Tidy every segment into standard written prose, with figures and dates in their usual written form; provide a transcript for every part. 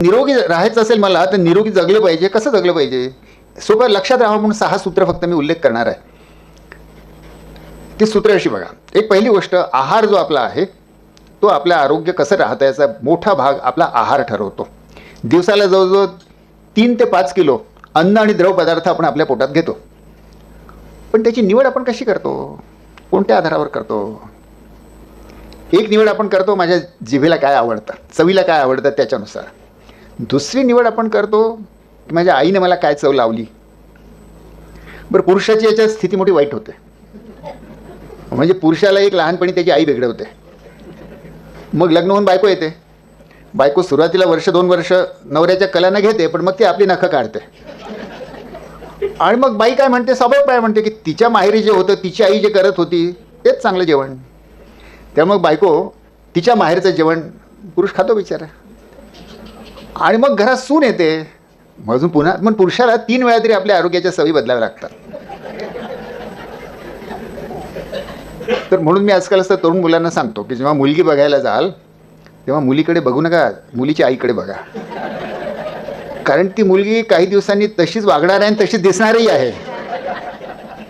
निरोगी राहायचं असेल मला तर निरोगी जगलं पाहिजे. कसं जगलं पाहिजे? सोबत लक्षात राहावं म्हणून 6 सूत्र फक्त मी उल्लेख करणार आहे. ती सूत्र अशी बघा. एक पहिली गोष्ट, आहार जो आपला आहे तो आपलं आरोग्य कसं राहतं याचा मोठा भाग आपला आहार ठरवतो. दिवसाला जवळजवळ 3 ते 5 किलो अन्न आणि द्रव पदार्थ आपण आपल्या पोटात घेतो. पण त्याची निवड आपण कशी करतो? कोणत्या आधारावर करतो? एक निवड आपण करतो माझ्या जिभेला काय आवडतं, चवीला काय आवडतं त्याच्यानुसार. दुसरी निवड आपण करतो की माझ्या आईने मला काय चव लावली. बरं, पुरुषाची याच्यात स्थिती मोठी वाईट होते. म्हणजे पुरुषाला एक लहानपणी त्याची आई बिघडवते. मग लग्न होऊन बायको येते. बायको सुरुवातीला 1-2 वर्ष नवऱ्याच्या कलानं घेते, पण मग ती आपली नखं काढते. आणि मग बाई काय म्हणते, स्वाभाविक बाय म्हणते की तिच्या माहेरी जे होतं, तिची आई जे करत होती तेच चांगलं जेवण. त्यामुळे बायको तिच्या माहेरचं जेवण पुरुष खातो बिचारा. आणि मग घरात सून येते. अजून पुन्हा मग पुरुषाला 3 वेळा तरी आपल्या आरोग्याच्या सवयी बदलाव्या लागतात. तर म्हणून मी आजकाल असं तरुण मुलांना सांगतो की जेव्हा मुलगी बघायला जाल तेव्हा मुलीकडे बघू नका, मुलीच्या आईकडे बघा. कारण ती मुलगी काही दिवसांनी तशीच वागणार आहे आणि तशीच दिसणारही आहे.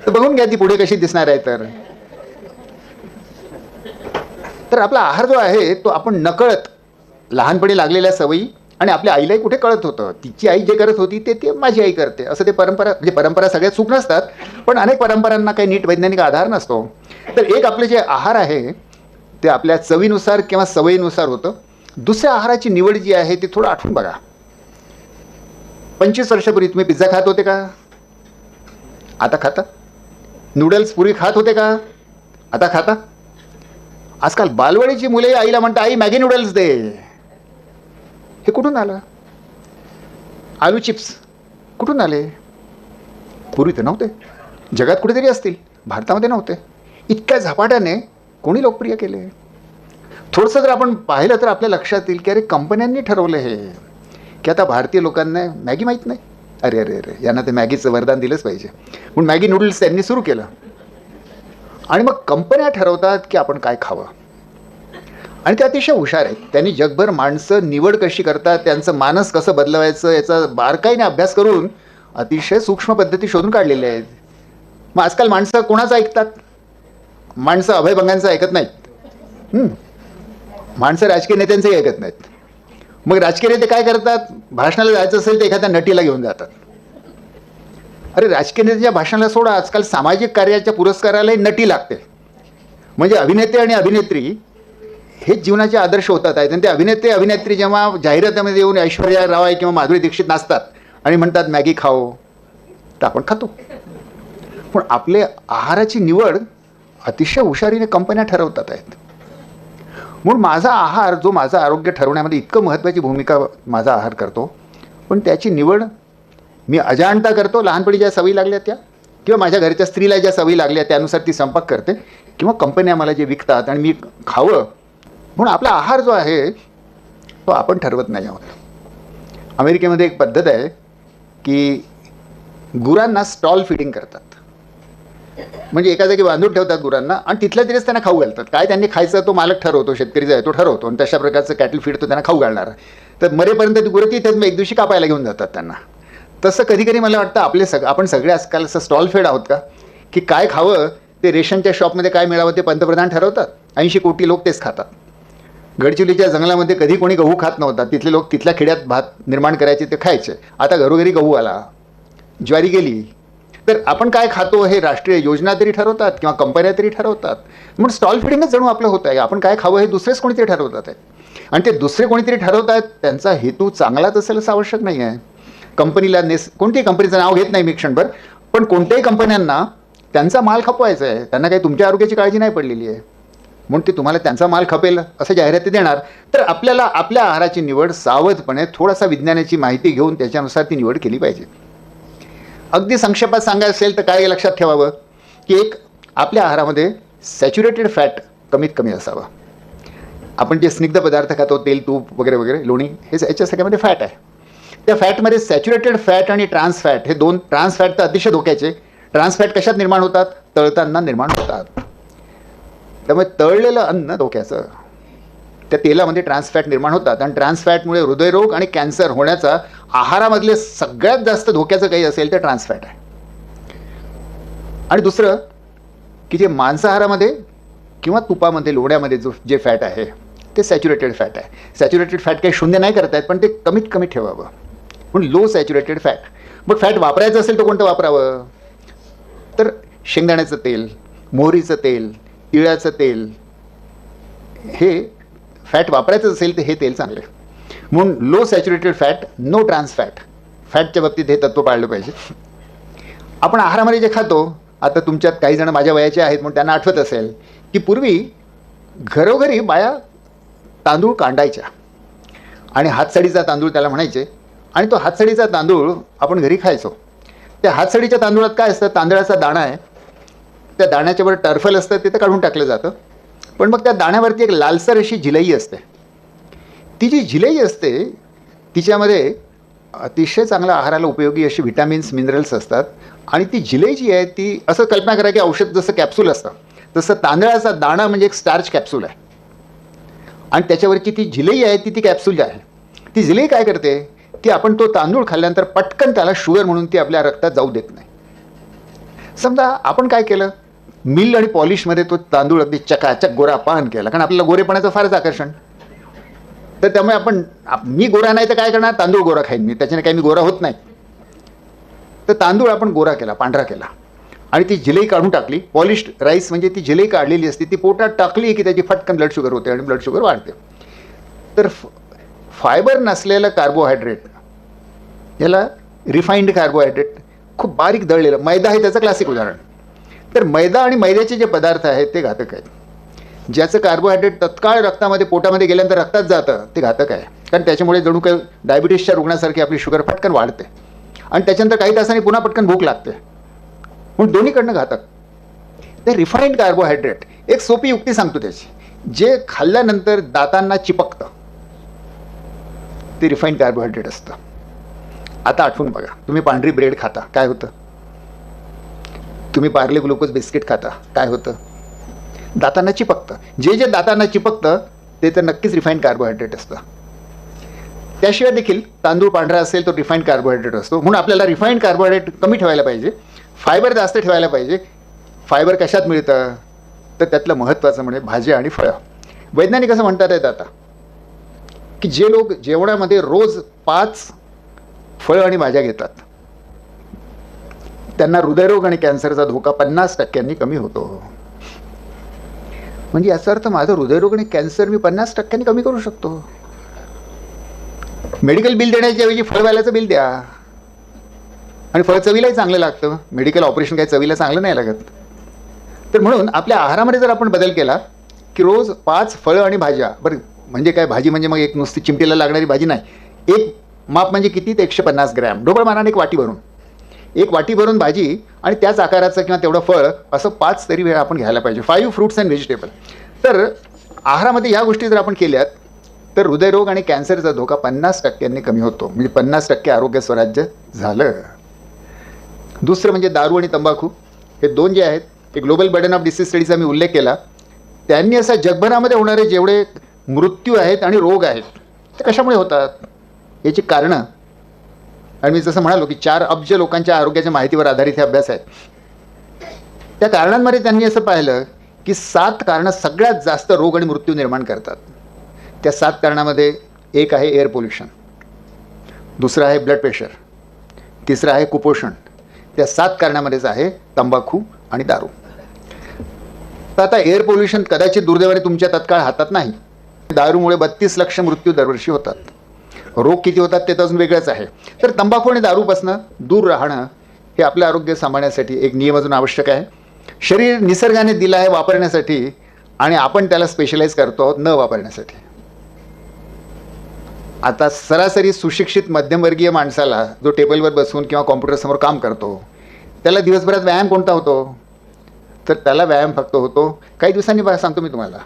तर बघून घ्या ती पुढे कशी दिसणार आहे. तर आपला आहार जो आहे तो आपण नकळत लहानपणी लागलेल्या सवयी, आणि आपल्या आईलाही कुठे कळत होतं, तिची आई जे करत होती ते माझी आई करते असं ते परंपरा. म्हणजे परंपरा सगळ्यात चूक नसतात, पण अनेक परंपरांना काही नीट वैज्ञानिक आधार नसतो. तर एक आपले जे आहार आहे ते आपल्या चवीनुसार किंवा सवयीनुसार होतं. दुसऱ्या आहाराची निवड जी आहे ती थोडं आठवून बघा. 25 वर्षापूर्वी तुम्ही पिझ्झा खात होते का? आता खाता? नूडल्स पूर्वी खात होते का? आता खाता? आजकाल बालवाडीची मुले आईला म्हणतात, आई मॅगी नूडल्स दे. हे कुठून आलं? आलू चिप्स कुठून आले? पूर्वी तर नव्हते. जगात कुठेतरी असतील, भारतामध्ये नव्हते. इतक्या झपाट्याने कोणी लोकप्रिय केले? थोडंसं जर आपण पाहिलं तर आपल्या लक्षात येईल की अरे कंपन्यांनी ठरवलं हे की आता भारतीय लोकांना मॅगी माहीत नाही. अरे अरे अरे, यांना ते मॅगीचं वरदान दिलंच पाहिजे म्हणून मॅगी नूडल्स त्यांनी सुरू केलं. आणि मग कंपन्या ठरवतात की आपण काय खावं. आणि ते अतिशय हुशार आहेत. त्यांनी जगभर माणसं निवड कशी करतात, त्यांचं मानस कसं बदलवायचं याचा बारकाईने अभ्यास करून अतिशय सूक्ष्म पद्धती शोधून काढलेल्या आहेत. मग आजकाल माणसं कोणाचं ऐकतात? माणसं अभयभंगांचं ऐकत नाहीत. माणसं राजकीय नेत्यांचंही ऐकत नाहीत. मग राजकीय नेते काय करतात? भाषणाला जायचं असेल तर एखाद्या नटीला घेऊन जातात. अरे राजकीय नेत्याच्या भाषणाला सोडा, आजकाल सामाजिक कार्याच्या पुरस्कारालाही नटी लागते. म्हणजे अभिनेते आणि अभिनेत्री हेच जीवनाचे आदर्श होतात आहेत. आणि ते अभिनेते अभिनेत्री जेव्हा जाहिरातीमध्ये येऊन ऐश्वर्या राय किंवा माधुरी दीक्षित नाचतात आणि म्हणतात मॅगी खाओ, तर आपण खातो. पण आपले आहाराची निवड अतिशय हुशारीने कंपन्या ठरवतात आहेत. म्हणून माझा आहार जो माझं आरोग्य ठरवण्यामध्ये इतकं महत्त्वाची भूमिका माझा आहार करतो, पण त्याची निवड मी अजाणता करतो. लहानपणी ज्या सवयी लागल्या त्या, किंवा माझ्या घरच्या स्त्रीला ज्या सवयी लागल्या त्यानुसार ती संपर्क करते, किंवा कंपन्या मला जे विकतात आणि मी खावं. म्हणून आपला आहार जो आहे तो आपण ठरवत नाही आहोत. अमेरिकेमध्ये एक पद्धत आहे की गुरांना स्टॉल फिडिंग करतात. म्हणजे एका जागी बांधून ठेवतात गुरांना आणि तिथल्या तिथेच त्यांना खाऊ घालतात. काय त्यांनी खायचं तो मालक ठरवतो, शेतकरी जो आहे तो ठरवतो, आणि तशा प्रकारचं कॅटल फीड तो त्यांना खाऊ घालणार. तर मरेपर्यंत ती गुरं तिथेच एक दिवशी कापायला घेऊन जातात त्यांना. तसं कधी कधी मला वाटतं आपण सगळे आजकाल असं स्टॉल फेड आहोत का, की काय खावं ते रेशनच्या शॉपमध्ये काय मिळावं ते पंतप्रधान ठरवतात. 80 कोटी लोक तेच खातात. गडचिरोलीच्या जंगलामध्ये कधी कोणी गहू खात नव्हता. तिथले लोक तिथल्या खेड्यात भात निर्माण करायचे, ते खायचे. आता घरोघरी गहू आला, ज्वारी गेली. तर आपण काय खातो हे राष्ट्रीय योजना तरी ठरवतात किंवा कंपन्या तरी ठरवतात. म्हणून स्टॉल फिडिंगच जणू आपलं होत आहे. आपण काय खावं हे दुसरेच कोणीतरी ठरवतात आहे. आणि ते दुसरे कोणीतरी ठरवत आहेत त्यांचा हेतू चांगलाच असेल असं आवश्यक नाही आहे. कंपनीला कोणत्याही कंपनीचं नाव घेत नाही मी क्षणभर, पण कोणत्याही कंपन्यांना त्यांचा माल खपवायचा आहे. त्यांना काही तुमच्या आरोग्याची काळजी नाही पडलेली आहे. म्हणून ते तुम्हाला त्यांचा माल खपेल असं जाहिराती देणार. तर आपल्याला आपल्या आहाराची निवड सावधपणे थोडासा विज्ञानाची माहिती घेऊन त्याच्यानुसार ती निवड केली पाहिजे. अगदी संक्षेपात सांगायचं असेल तर काय लक्षात ठेवावं की एक आपल्या आहारामध्ये सॅच्युरेटेड फॅट कमीत कमी असावं. आपण जे स्निग्ध पदार्थ खातो, तेल, तूप वगैरे वगैरे, लोणी, हे याच्या सगळ्यामध्ये फॅट आहे. त्या फॅटमध्ये सॅच्युरेटेड फॅट आणि ट्रान्स फॅट हे दोन. ट्रान्स फॅट तर अतिशय धोक्याचे. ट्रान्स फॅट कशात निर्माण होतात? तळताना निर्माण होतात. त्यामुळे तळलेलं अन्न धोक्याचं. त्या तेलामध्ये ट्रान्स फॅट निर्माण होतात आणि ट्रान्स फॅटमुळे हृदयरोग आणि कॅन्सर होण्याचा आहारामधले सगळ्यात जास्त धोक्याचं काही असेल तर ट्रान्स फॅट आहे. आणि दुसरं की जे मांसाहारामध्ये किंवा तुपामध्ये लोण्यामध्ये जे फॅट आहे ते सॅच्युरेटेड फॅट आहे. सॅच्युरेटेड फॅट काही शून्य नाही करता येत, पण ते कमीत कमी ठेवावं म्हणून लो सॅच्युरेटेड फॅट. मग फॅट वापरायचं असेल तर कोणतं वापरावं? तर शेंगदाण्याचं तेल, मोहरीचं तेल, तिळाचं तेल, हे फॅट वापरायचं असेल तर हे तेल चांगलं. म्हणून low saturated fat, no trans fat. फॅटच्या बाबतीत हे तत्त्व पाळलं पाहिजे. आपण आहारामध्ये जे खातो, आता तुमच्यात काही जण माझ्या वयाचे आहेत म्हणून त्यांना आठवत असेल की पूर्वी घरोघरी बाया तांदूळ कांडायच्या आणि हातसडीचा तांदूळ त्याला म्हणायचे आणि तो हातसडीचा तांदूळ आपण घरी खायचो. त्या हातसडीच्या तांदूळात काय असतं? तांदळाचा दाणा आहे, त्या दाण्याच्यावर टर्फल असतं, ते तर काढून टाकलं जातं. पण मग त्या दाण्यावरती एक लालसर अशी जिलई असते. ती जी जिलई असते तिच्यामध्ये अतिशय चांगल्या आहाराला उपयोगी अशी व्हिटॅमिन्स, मिनरल्स असतात. आणि ती जिलई जी आहे ती, असं कल्पना करा की औषध जसं कॅप्सूल असतं तसं तांदळाचा दाणा म्हणजे एक स्टार्च कॅप्सूल आहे आणि त्याच्यावरची ती जिलई आहे ती कॅप्सूल आहे. ती जिलई काय करते की आपण तो तांदूळ खाल्ल्यानंतर पटकन त्याला शुगर म्हणून ती आपल्या रक्तात जाऊ देत नाही. समजा आपण काय केलं, मिल आणि पॉलिशमध्ये तो तांदूळ अगदी चकाचक गोरा पान केला, कारण आपल्याला गोरेपणाचं फारच आकर्षण. तर त्यामुळे मी गोरा नाही तर काय करणार, तांदूळ गोरा खाईन मी, त्याच्याने काही मी गोरा होत नाही. तर तांदूळ आपण गोरा केला, पांढरा केला आणि ती जिलई काढून टाकली. पॉलिश्ड राईस म्हणजे ती जिलई काढलेली असते, ती पोटात टाकली की त्याची फटकन ब्लड शुगर होते आणि ब्लड शुगर वाढते. तर फायबर नसलेलं कार्बोहायड्रेट, याला रिफाईंड कार्बोहायड्रेट, खूप बारीक दळलेलं, मैदा आहे त्याचं क्लासिक उदाहरण. तर मैदा आणि मैद्याचे जे पदार्थ आहेत ते घातक आहेत. ज्याचं कार्बोहायड्रेट तत्काळ रक्तामध्ये, पोटामध्ये गेल्यानंतर रक्तात जातं ते घातक आहे, कारण त्याच्यामुळे जणू काही डायबिटीसच्या रुग्णासारखी आपली शुगर पटकन वाढते आणि त्याच्यानंतर काही तासांनी पुन्हा पटकन भूक लागते. म्हणून दोन्हीकडनं घातक. ते रिफाईंड कार्बोहायड्रेट, एक सोपी युक्ती सांगतो त्याची, जे खाल्ल्यानंतर दातांना चिपकतं ते रिफाईंड कार्बोहायड्रेट असतं. आता आठवून बघा, तुम्ही पांढरी ब्रेड खाता, काय होतं? तुम्ही पार्ले ग्लुकोज बिस्किट खाता, काय होतं? दातांना चिपकतं. जे जे दातांना चिपकतं ते तर नक्कीच रिफाईंड कार्बोहायड्रेट असतं. त्याशिवाय देखील तांदूळ पांढरा असेल तो रिफाईंड कार्बोहायड्रेट असतो. म्हणून आपल्याला रिफाईंड कार्बोहायड्रेट कमी ठेवायला पाहिजे, फायबर जास्त ठेवायला पाहिजे. फायबर कशात मिळतं? तर त्यातलं महत्त्वाचं म्हणजे भाज्या आणि फळं. वैज्ञानिक असं म्हणतात आहेत आता की जे लोक जेवणामध्ये रोज 5 फळं आणि भाज्या घेतात त्यांना हृदयरोग आणि कॅन्सरचा धोका 50% कमी होतो. म्हणजे याचा अर्थ माझं हृदयरोग आणि कॅन्सर मी 50% कमी करू शकतो. मेडिकल बिल देण्याच्या ऐवजी फळवाल्याचं बिल द्या. आणि फळ चवीलाही चांगलं लागतं. मेडिकल ऑपरेशन काही चवीला चांगलं नाही लागत. तर म्हणून आपल्या आहारामध्ये जर आपण बदल केला की रोज 5 फळं आणि भाज्या, बरं म्हणजे काय भाजी म्हणजे मग एक नुसती चिमटीला लागणारी भाजी नाही. एक माप म्हणजे किती? ते 150 ग्रॅम, ढोबळ मानाने एक वाटी भरून भाजी आणि त्याच आकाराचं किंवा तेवढं फळ, असं 5 तरी वेळा आपण घ्यायला पाहिजे. 5 फ्रूट्स अँड व्हेजिटेबल. तर आहारामध्ये ह्या गोष्टी जर आपण केल्यात तर हृदयरोग आणि कॅन्सरचा धोका 50% कमी होतो. म्हणजे 50% आरोग्य स्वराज्य झालं. दुसरं म्हणजे दारू आणि तंबाखू. हे दोन जे आहेत, हे ग्लोबल बर्डन ऑफ डिसीज स्टडीचा मी उल्लेख केला. त्यांनी असा जगभरामध्ये होणारे जेवढे मृत्यू आहेत आणि रोग आहेत ते कशामुळे होतात याची कारणं, आणि मी जसं म्हणालो की 4 अब्ज लोकांच्या आरोग्याच्या माहितीवर आधारित हे अभ्यास आहेत. त्या कारणांमध्ये त्यांनी असं पाहिलं की 7 कारणं सगळ्यात जास्त रोग आणि मृत्यू निर्माण करतात. त्या 7 कारणामध्ये एक आहे एअर पोल्युशन, दुसरं आहे ब्लड प्रेशर, तिसरं आहे कुपोषण. त्या 7 कारणामध्येच आहे तंबाखू आणि दारू. तर आता एअर पोल्युशन कदाचित दुर्दैवाने तुमच्या तत्काळ हातात नाही. दारूमुळे 32 लाख मृत्यू दरवर्षी होतात. रोग किती होतात ते तर अजून वेगळंच आहे. तर तंबाखू आणि दारूपासून दूर राहणं हे आपलं आरोग्य सांभाळण्यासाठी एक नियम अजून आवश्यक आहे. शरीर निसर्गाने दिलं आहे वापरण्यासाठी आणि आपण त्याला स्पेशलाइज करतो आहोत न वापरण्यासाठी. आता सरासरी सुशिक्षित मध्यमवर्गीय माणसाला जो टेबलवर बसून किंवा कॉम्प्युटरसमोर काम करतो त्याला दिवसभरात व्यायाम कोणता होतो? तर त्याला व्यायाम फक्त होतो काही दिवसांनी. सांगतो मी तुम्हाला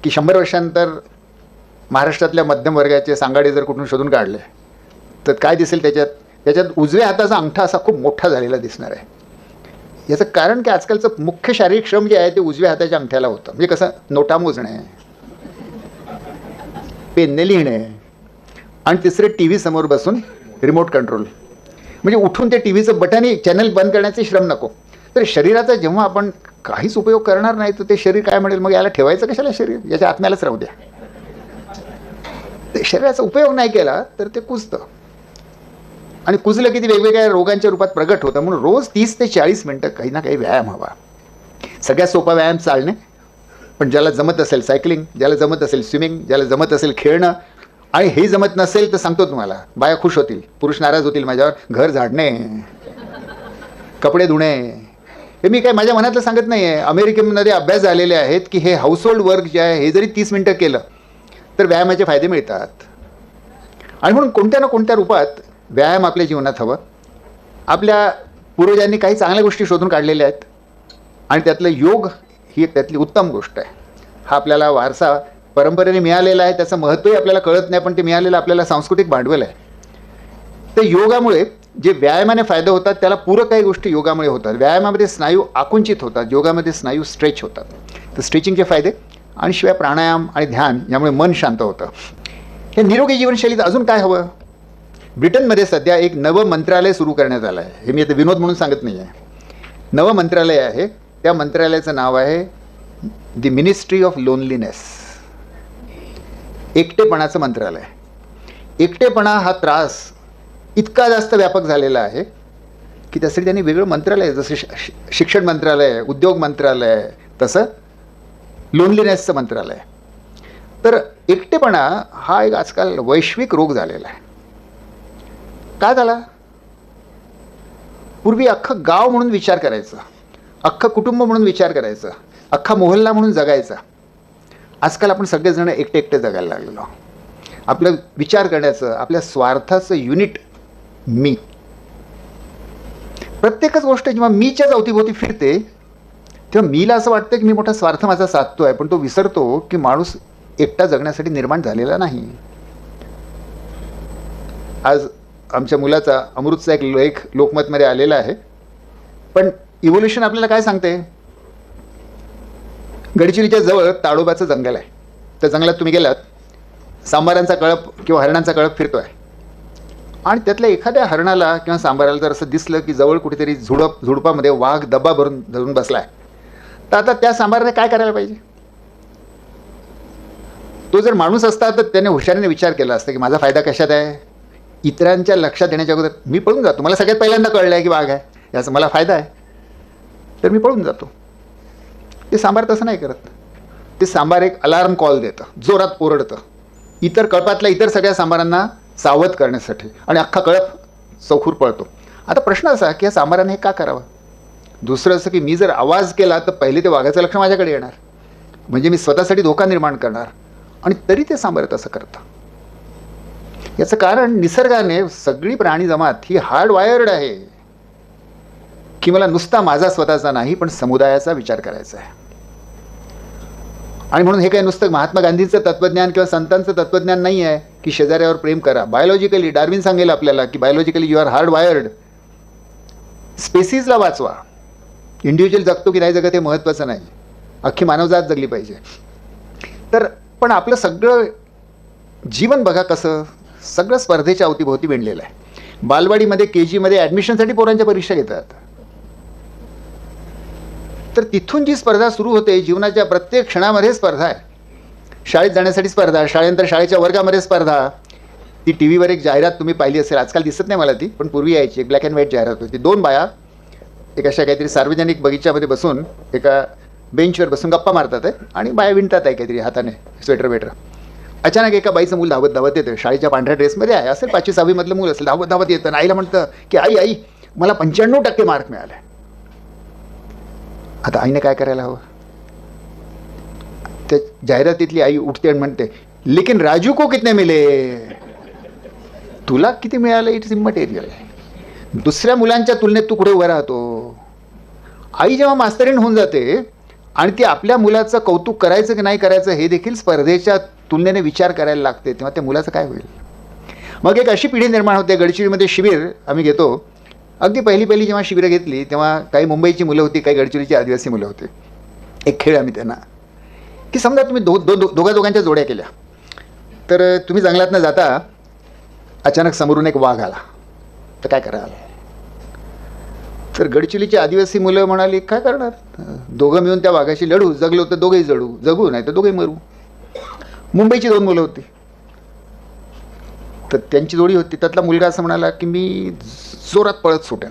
की 100 वर्षांनंतर महाराष्ट्रातल्या मध्यमवर्गाचे सांगाडे जर कुठून शोधून काढले तर काय दिसेल त्याच्यात उजव्या हाताचा अंगठा असा खूप मोठा झालेला दिसणार आहे. याचं कारण की आजकालचं मुख्य शारीरिक श्रम जे आहे ते उजव्या हाताच्या अंगठ्याला होतं. म्हणजे कसं, नोटा मोजणे, पेनने लिहिणे, आणि तिसरे टी व्ही समोर बसून रिमोट कंट्रोल. म्हणजे उठून ते टी व्हीचं बटन चॅनल बंद करण्याचे श्रम नको. तर शरीराचा जेव्हा आपण काहीच उपयोग करणार नाही तर ते शरीर काय म्हणेल, मग याला ठेवायचं कशाला शरीर, याच्या आत्म्यालाच राहू द्या. ते शरीराचा उपयोग नाही केला तर ते कुजतं, आणि कुजलं की ते वेगवेगळ्या रोगांच्या रूपात प्रगट होतं. म्हणून रोज 30 ते 40 मिनटं काही ना काही व्यायाम हवा. सगळ्यात सोपा व्यायाम चालणे, पण ज्याला जमत असेल सायकलिंग, ज्याला जमत असेल स्विमिंग, ज्याला जमत असेल खेळणं, आणि हे जमत नसेल तर सांगतो तुम्हाला, बाया खुश होतील, पुरुष नाराज होतील माझ्यावर, घर झाडणे, कपडे धुणे. हे मी काय माझ्या मनातलं सांगत नाही आहे. अमेरिकेमध्ये अभ्यास झालेले आहेत की हे हाऊसहोल्ड वर्क जे आहे हे जरी 30 मिनटं केलं तर व्यायामाचे फायदे मिळतात. आणि म्हणून कोणत्या ना कोणत्या रूपात व्यायाम आपल्या जीवनात हवं. आपल्या पूर्वजांनी काही चांगल्या गोष्टी शोधून काढलेल्या आहेत, आणि त्यातलं योग ही एक त्यातली उत्तम गोष्ट आहे. हा आपल्याला वारसा परंपरेने मिळालेला आहे, त्याचं महत्त्वही आपल्याला कळत नाही, पण ते मिळालेलं आपल्याला सांस्कृतिक भांडवल आहे. तर योगामुळे जे व्यायामाने फायदे होतात त्याला पूरक काही गोष्टी योगामुळे होतात. व्यायामामध्ये स्नायू आकुंचित होतात, योगामध्ये स्नायू स्ट्रेच होतात. तर स्ट्रेचिंगचे फायदे, आणि शिवाय प्राणायाम आणि ध्यान यामुळे मन शांत होतं. हे निरोगी जीवनशैलीत अजून काय हवं. ब्रिटनमध्ये सध्या एक नवं मंत्रालय सुरू करण्यात आलं आहे. हे मी आता विनोद म्हणून सांगत नाही आहे. नवं मंत्रालय आहे, त्या मंत्रालयाचं नाव आहे दी मिनिस्ट्री ऑफ लोनलीनेस. एकटेपणाचं मंत्रालय. एकटेपणा हा त्रास इतका जास्त व्यापक झालेला आहे की त्यासाठी त्यांनी वेगळं मंत्रालय, जसं शिक्षण मंत्रालय, उद्योग मंत्रालय, तसं लोनलीनेसचं मंत्रालय. तर एकटेपणा हा एक आजकाल वैश्विक रोग झालेला आहे. काय झाला, पूर्वी अख्खं गाव म्हणून विचार करायचं, अख्खं कुटुंब म्हणून विचार करायचं, अख्खा मोहल्ला म्हणून जगायचा. आजकाल आपण सगळेजण एकटे एकटे जगायला लागलेलो. आपलं विचार करण्याचं, आपल्या स्वार्थाचं युनिट मी. प्रत्येकच गोष्ट जेव्हा मीच्याच अवतीभोवती फिरते तेव्हा मीला असं वाटतं की मी मोठा स्वार्थ माझा साधतो आहे, पण तो विसरतो की माणूस एकटा जगण्यासाठी निर्माण झालेला नाही. आज आमच्या मुलाचा अमृतचा एक लेख लोकमतमध्ये आलेला आहे. पण इव्होल्युशन आपल्याला काय सांगते. गडचिरोलीच्या जवळ ताडोबाचं जंगल आहे. त्या जंगलात तुम्ही गेलात, सांबारांचा कळप किंवा हरणांचा कळप फिरतो आहे, आणि त्यातल्या एखाद्या हरणाला किंवा सांबाराला जर असं दिसलं की जवळ कुठेतरी झुडपामध्ये वाघ डब्बा भरून धरून बसला आहे, तर आता त्या सांबाराने काय करायला पाहिजे. तो जर माणूस असता तर त्याने हुशारीने विचार केला असता की माझा फायदा कशात आहे. इतरांच्या लक्षात येण्याच्या अगोदर मी पळून जातो. मला सगळ्यात पहिल्यांदा कळलं आहे की वाघ आहे, याचा मला फायदा आहे, तर मी पळून जातो. ते सांबार तसं नाही करत. ते सांबार एक अलार्म कॉल देतं, जोरात ओरडतं इतर कळपातल्या इतर सगळ्या सांबारांना सावध करण्यासाठी, आणि अख्खा कळप चौखूर पळतो. आता प्रश्न असा की या सांबाराने हे का करावं. दुसरं असं की मी जर आवाज केला तर पहिले ते वाघाचं लक्ष माझ्याकडे येणार, म्हणजे मी स्वतःसाठी धोका निर्माण करणार, आणि तरी ते सांबार तसं करतं. याचं कारण निसर्गाने सगळी प्राणी जमात ही हार्ड वायर्ड आहे की मला नुसता माझा स्वतःचा नाही पण समुदायाचा विचार करायचा आहे. आणि म्हणून हे काही नुसतं महात्मा गांधींचं तत्त्वज्ञान किंवा संतांचं तत्त्वज्ञान नाही आहे की शेजाऱ्यावर प्रेम करा. बायोलॉजिकली डार्विन सांगेल आपल्याला की biologically you are hardwired. स्पेसीजला वाचवा. इंडिव्हिज्युअल जगतो की नाही जगत हे महत्त्वाचं नाही, अख्खी मानवजात जगली पाहिजे. तर पण आपलं सगळं जीवन बघा कसं सगळं स्पर्धेच्या अवतीभोवती विणलेलं आहे. बालवाडीमध्ये KG ॲडमिशनसाठी पोरांच्या परीक्षा घेतात. तर तिथून जी स्पर्धा सुरू होते, जीवनाच्या प्रत्येक क्षणामध्ये स्पर्धा आहे. शाळेत जाण्यासाठी स्पर्धा, शाळेनंतर शाळेच्या वर्गामध्ये स्पर्धा. ती टी व्हीवर एक जाहिरात तुम्ही पाहिली असेल, आजकाल दिसत नाही मला ती, पण पूर्वी यायची. एक ब्लॅक अँड व्हाईट जाहिरात होती. 2 बाया एक अशा काहीतरी सार्वजनिक बगीच्यामध्ये बसून एका बेंचवर बसून गप्पा मारतात आहे, आणि बाया विणतात आहे काहीतरी हाताने स्वेटर वेटर. अचानक एका बाईचं मूल धावत धावत येतं, शाळेच्या पांढऱ्या ड्रेसमध्ये आहे, असेल 5वी 6वी मधलं मूल असेल, धावत धावत येतं. आईला म्हणतं की आई आई मला 95% मार्क मिळाले. आता आईने काय करायला हवं. त्या जाहिरातीतली आई उठते आणि म्हणते लेकिन राजू को कितने मिले. तुला किती मिळालं इट्स इमटेरियल. दुसऱ्या मुलांच्या तुलनेत तू कुठे उभा राहतो. आई जेव्हा मास्तरीण होऊन जाते आणि ती आपल्या मुलाचं कौतुक करायचं की नाही करायचं हे देखील स्पर्धेच्या तुलनेने विचार करायला लागते, तेव्हा त्या मुलाचं काय होईल. मग एक अशी पिढी निर्माण होते. गडचिरोलीमध्ये शिबिर आम्ही घेतो. अगदी पहिली जेव्हा शिबिरं घेतली तेव्हा काही मुंबईची मुलं होती, काही गडचिरोलीची आदिवासी मुलं होती. एक खेळ आम्ही त्यांना की समजा तुम्ही दोघांच्या जोड्या केल्या तर तुम्ही जंगलातनं जाता, अचानक समोरून एक वाघ आला, तर काय कराल? तर गडचिरोलीची आदिवासी मुलं म्हणाली, काय करणार, दोघं मिळून त्या वाघाशी लढू, जगलो तर दोघेही जगू नाही तर दोघेही मरू. मुंबईची 2 मुलं होती, तर त्यांची जोडी होती. त्यातला मुलगा असं म्हणाला की मी जोरात पळत सुटेन.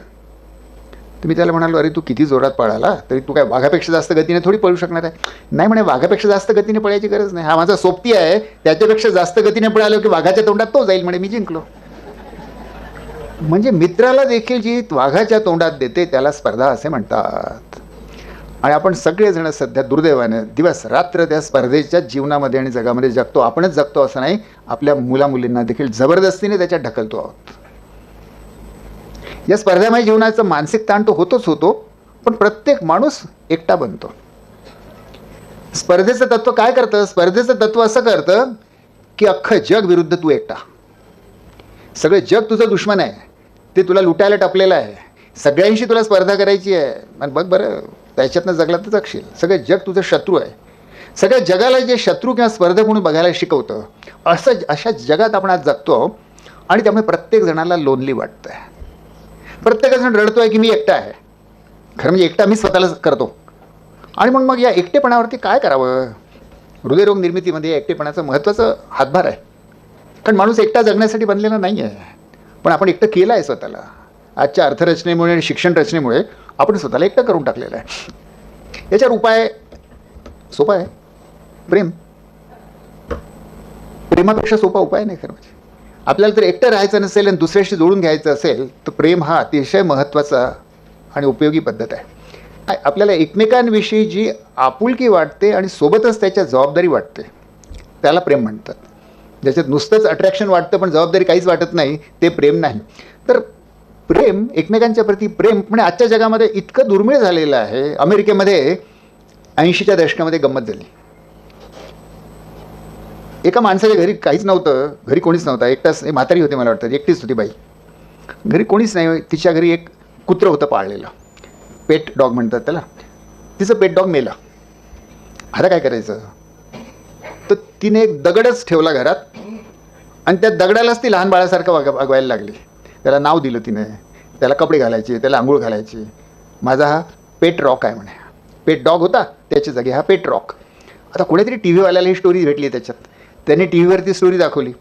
तर मी त्याला म्हणालो, अरे तू किती जोरात पळाला तरी तू काय वाघापेक्षा जास्त गतीने थोडी पळू शकणार आहे? नाही म्हणे, वाघापेक्षा जास्त गतीने पळायची गरज नाही, हा माझा सोबती आहे, त्याच्यापेक्षा जास्त गतीने पळालो की वाघाच्या तोंडात तो जाईल, म्हणे मी जिंकलो. म्हणजे मित्राला देखील जी वाघाच्या तोंडात देते त्याला स्पर्धा असे म्हणतात. आणि आपण सगळेजण सध्या दुर्दैवाने दिवस रात्र त्या स्पर्धेच्या जीवनामध्ये आणि जगामध्ये जगतो. आपणच जगतो असं नाही, आपल्या मुलामुलींना देखील जबरदस्तीने त्याच्यात ढकलतो आहोत. या स्पर्धामय जीवनाचं मानसिक ताण तो होतो, पण प्रत्येक माणूस एकटा बनतो. स्पर्धेचं तत्व काय करतं? स्पर्धेचं तत्व असं करतं की अख्खं जग विरुद्ध तू एकटा. सगळे जग तुझं दुश्मन आहे, ते तुला लुटायला टपलेलं आहे, सगळ्यांशी तुला स्पर्धा करायची आहे. आणि बघ बरं, त्याच्यातनं जगला तर जगशील. सगळे जग तुझं शत्रू आहे. सगळ्या जगाला जे शत्रू किंवा स्पर्धक म्हणून बघायला शिकवतं, अशा जगात आपण आज जगतो. आणि त्यामुळे प्रत्येक जणाला लोनली वाटतं आहे. प्रत्येकजण रडतो आहे की मी एकटा आहे. खरं म्हणजे एकटा मी स्वतःला करतो. आणि मग या एकटेपणावरती काय करावं? हृदयरोग निर्मितीमध्ये या एकटेपणाचं महत्त्वाचं हातभार आहे. कारण माणूस एकटा जगण्यासाठी बनलेला नाही आहे, पण आपण एकटं केलं आहे स्वतःला. आजच्या अर्थरचनेमुळे आणि शिक्षण रचनेमुळे आपण स्वतःला एकटं करून टाकलेलं आहे. याच्यावर उपाय सोपा आहे, प्रेम. प्रेमापेक्षा सोपा उपाय नाही खरं म्हणजे. आपल्याला जर एकटं राहायचं नसेल आणि दुसऱ्याशी जोडून घ्यायचं असेल तर प्रेम हा अतिशय महत्त्वाचा आणि उपयोगी पद्धत आहे. आपल्याला एकमेकांविषयी जी आपुलकी वाटते आणि सोबतच त्याच्या जबाबदारी वाटते त्याला प्रेम म्हणतात. ज्याच्यात नुसतंच अट्रॅक्शन वाटतं पण जबाबदारी काहीच वाटत नाही, ते प्रेम नाही. तर प्रेम, एकमेकांच्या प्रती प्रेम म्हणजे आजच्या जगामध्ये इतकं दुर्मिळ झालेलं आहे. अमेरिकेमध्ये 80च्या दशकामध्ये गंमत झाली. एका माणसाच्या घरी काहीच नव्हतं, घरी कोणीच नव्हता, एकटाच म्हातारी होती, मला वाटतं एकटीच होती बाई, घरी कोणीच नाही. तिच्या घरी एक कुत्रं होतं पाळलेलं, पेट डॉग म्हणतात त्याला. तिचं पेट डॉग मेलं. आता काय करायचं? तर तिने एक दगडच ठेवला घरात आणि त्या दगडालाच ती लहान बाळासारखं वागवायला लागली. त्याला नाव दिलं तिने, त्याला कपडे घालायचे, त्याला आंघोळ घालायची. माझा हा पेट रॉक आहे म्हणे. पेट डॉग होता, त्याच्या जागी हा पेट रॉक. आता कोणीतरी टी व्हीवाल्याला ही स्टोरी भेटली, त्याच्यात त्यांनी टी व्हीवरती स्टोरी दाखवली.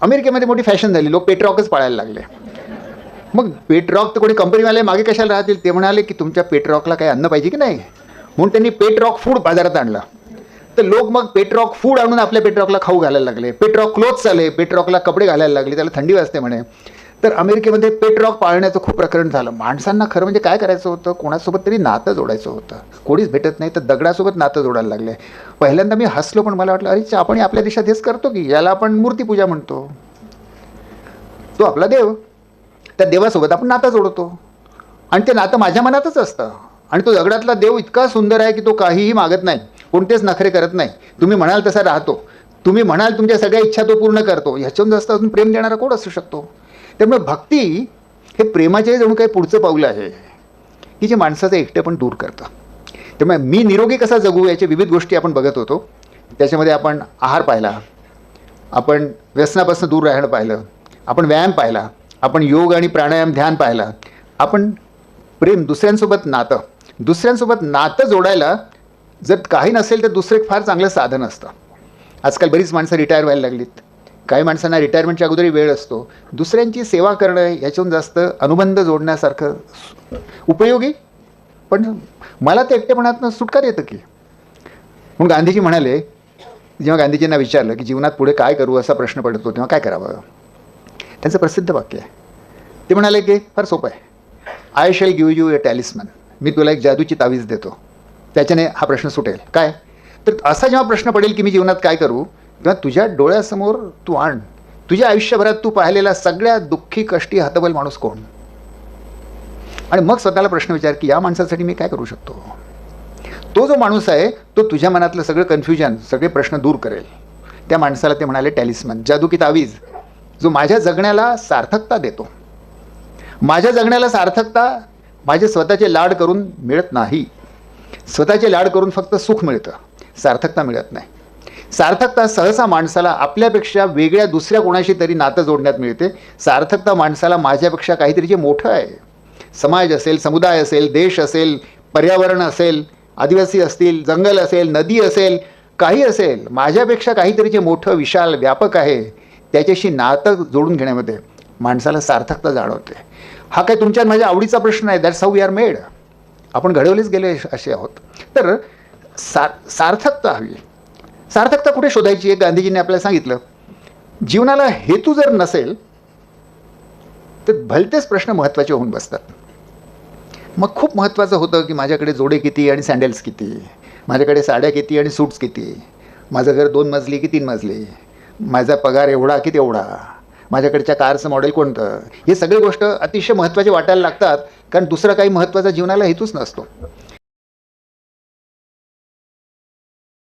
अमेरिकेमध्ये मोठी फॅशन झाली, लोक पेट रॉकच पाळायला लागले. मग पेट रॉक तर कोणी कंपनीवाले मागे कशाला राहतील? ते म्हणाले की तुमच्या पेट रॉकला काही अन्न पाहिजे की नाही, म्हणून त्यांनी पेट रॉक फूड बाजारात आणला. तर लोक मग पेट रॉक फूड आणून आपल्या पेट रॉकला खाऊ घालायला लागले. पेट रॉक क्लोथ्स आले, पेट रॉकला कपडे घालायला लागले, त्याला थंडी वाजते म्हणे. तर अमेरिकेमध्ये पेट रॉक पाळण्याचं खूप प्रकरण झालं. माणसांना खरं म्हणजे काय करायचं होतं? कोणासोबत तरी नातं जोडायचं होतं. कोणीच भेटत नाही तर दगडासोबत नातं जोडायला लागले. पहिल्यांदा मी हसलो, पण मला वाटलं अरे आपण आपल्या देशात हेच करतो की, याला आपण मूर्तीपूजा म्हणतो. तो आपला देव, त्या देवासोबत आपण नातं जोडतो आणि ते नातं माझ्या मनातच असतं. आणि तो दगडातला देव इतका सुंदर आहे की तो काहीही मागत नाही, कोणतेच नखरे करत नाही. तुम्ही म्हणाल तसा राहतो, तुम्ही म्हणाल तुमच्या सगळ्या इच्छा तो पूर्ण करतो. ह्याच्याहून जास्त अजून प्रेम देणारा कोण असू शकतो? त्यामुळे भक्ती हे प्रेमाचे जणू काही पुढचं पाऊल आहे की जे माणसाचं एकटे पण दूर करतं. त्यामुळे मी निरोगी कसा जगू याच्या विविध गोष्टी आपण बघत होतो. त्याच्यामध्ये आपण आहार पाहिला, आपण व्यसनापासून दूर राहणं पाहिलं, आपण व्यायाम पाहिला, आपण योग आणि प्राणायाम ध्यान पाहिला, आपण प्रेम, दुसऱ्यांसोबत नातं जोडायला जर काही नसेल तर दुसरं एक फार चांगलं साधन असतं. आजकाल बरीच माणसं रिटायर व्हायला लागलीत. काही माणसांना रिटायरमेंटच्या अगोदरही वेळ असतो. दुसऱ्यांची सेवा करणं याच्याहून जास्त अनुबंध जोडण्यासारखं उपयोगी. पण मला ते एकटेपणातनं सुटका येतं की. म्हणून गांधीजी म्हणाले, जेव्हा गांधीजींना विचारलं की जीवनात पुढे काय करू असा प्रश्न पडतो तेव्हा काय करावं, त्यांचं प्रसिद्ध वाक्य आहे. ते म्हणाले की फार सोपं आहे, I shall give U A टॅलिस्मन. मी तुला एक जादूची तावीज देतो, त्याच्याने हा प्रश्न सुटेल. काय तर असा जेव्हा प्रश्न पडेल की मी जीवनात काय करू, तेव्हा तुझ्या डोळ्यासमोर तू आण तुझ्या आयुष्यभरात तू पाहिलेला सगळ्यात दुःखी, कष्टी, हतबल माणूस कोण, आणि मग स्वतःला प्रश्न विचार की या माणसासाठी मी काय करू शकतो. तो जो माणूस आहे तो तुझ्या मनातलं सगळं कन्फ्युजन, सगळे प्रश्न दूर करेल. त्या माणसाला ते म्हणाले टॅलिस्मन, जादू की तावीज, जो माझ्या जगण्याला सार्थकता देतो. माझ्या जगण्याला सार्थकता माझे स्वतःचे लाड करून मिळत नाही. स्वतःचे लाड करून फक्त सुख मिळतं, सार्थकता मिळत नाही. सार्थकता सहसा माणसाला आपल्यापेक्षा वेगळ्या दुसऱ्या कोणाशी तरी नातं जोडण्यात मिळते. सार्थकता माणसाला माझ्यापेक्षा काहीतरी जे मोठं आहे, समाज असेल, समुदाय असेल, देश असेल, पर्यावरण असेल, आदिवासी असतील, जंगल असेल, नदी असेल, काही असेल, माझ्यापेक्षा काहीतरी जे मोठं विशाल व्यापक आहे त्याच्याशी नातं जोडून घेण्यामध्ये माणसाला सार्थकता जाणवते. हा काय तुमच्या माझ्या आवडीचा प्रश्न आहे. That's how we are made. आपण घडवलेच गेले असे आहोत. तर सार्थकता हवी. सार्थकता कुठे शोधायची आहे? गांधीजींनी आपल्याला सांगितलं, जीवनाला हेतू जर नसेल तर भलतेच प्रश्न महत्त्वाचे होऊन बसतात. मग खूप महत्त्वाचं होतं की माझ्याकडे जोडे किती आणि सँडल्स किती, माझ्याकडे साड्या किती आणि सूट्स किती, माझं घर 2 मजली की 3 मजली, माझा पगार एवढा की तेवढा, माझ्याकडच्या कारचं मॉडेल कोणतं. हे सगळे गोष्ट अतिशय महत्त्वाचे वाटायला लागतात, कारण दुसरा काही महत्त्वाचा जीवनाला हेतूच नसतो.